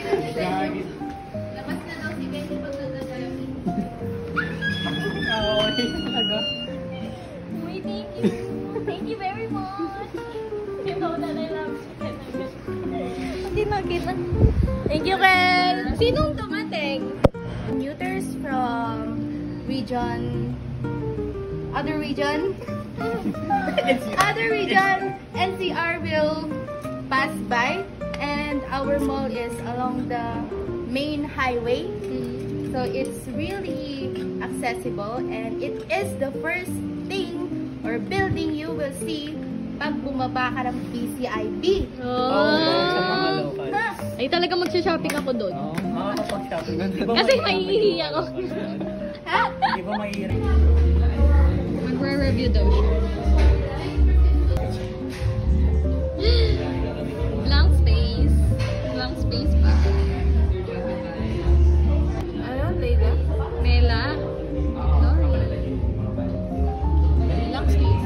Labas na daw si Benny pag nagkakaroon. Uy, thank you. Thank you very much. You know that I love you. Hindi nakita. Thank you, Kel. Sinong dumating? Commuters from other region, NCR will pass by, and our mall is along the main highway. So it's really accessible, and it is the first thing or building you will see pag bumaba ka ng PCIB. Ay, talaga magsha-shopping ako doon. Makakapag-shopping. Kasi maiihi ako. Ha? Di ba maiihi? Magre-review daw siya. Blank space. Blank space pa. Ano, Leila? Mela. Lori. Blank space.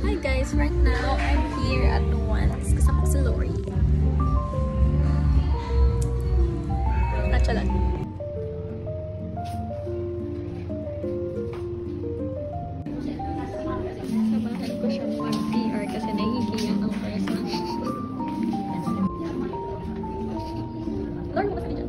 Hi guys, right now I'm here at Nuance kasama ko si Lori. Natchalan. Sabahan ko siyang mag-PR kasi nahihiya ang person. Lori, mo kasi